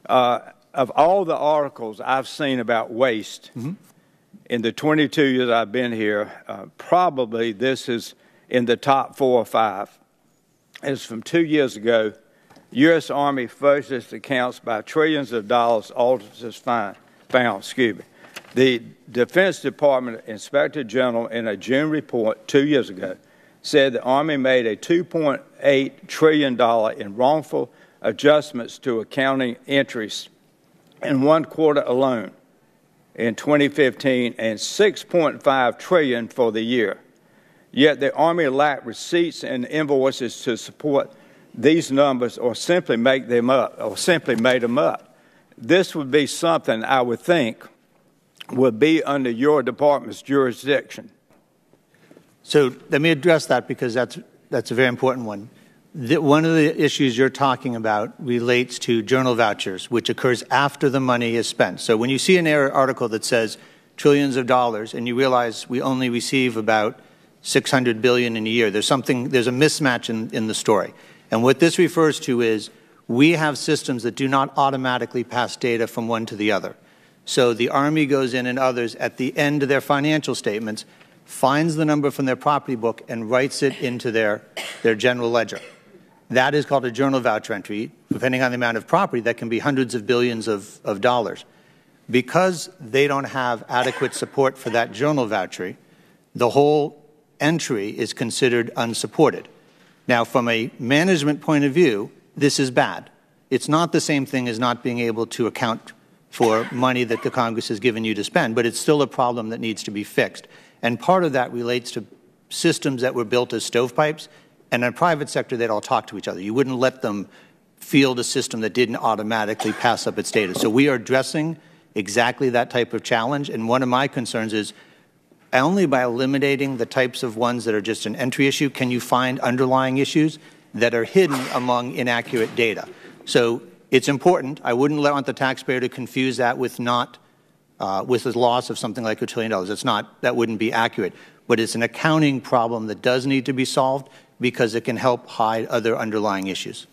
Of all the articles I've seen about waste in the 22 years I've been here, probably this is in the top 4 or 5. It's from 2 years ago. U.S. Army falsified accounts by trillions of dollars, auditors found. The Defense Department Inspector General, in a June report 2 years ago, said the Army made a $2.8 trillion in wrongful adjustments to accounting entries in 1 quarter alone in 2015 and $6.5 trillion for the year. Yet the Army lacked receipts and invoices to support these numbers or simply make them up or simply made them up. This would be something I would think would be under your department's jurisdiction. So let me address that because that's a very important one. One of the issues you're talking about relates to journal vouchers, which occurs after the money is spent. So when you see an article that says trillions of dollars and you realize we only receive about $600 billion in a year, there's a mismatch in the story. And what this refers to is we have systems that do not automatically pass data from one to the other. So the Army goes in and others at the end of their financial statements, finds the number from their property book and writes it into their general ledger. That is called a journal voucher entry. Depending on the amount of property, that can be hundreds of billions of dollars. Because they don't have adequate support for that journal voucher, the whole entry is considered unsupported. Now, from a management point of view, this is bad. It's not the same thing as not being able to account for money that the Congress has given you to spend, but it's still a problem that needs to be fixed. And part of that relates to systems that were built as stovepipes, and in the private sector, they'd all talk to each other. You wouldn't let them field a system that didn't automatically pass up its data. So we are addressing exactly that type of challenge, and one of my concerns is only by eliminating the types of ones that are just an entry issue can you find underlying issues that are hidden among inaccurate data. So it's important. I wouldn't want the taxpayer to confuse that with with the loss of something like $1 trillion. It's not, that wouldn't be accurate. But it's an accounting problem that does need to be solved because it can help hide other underlying issues.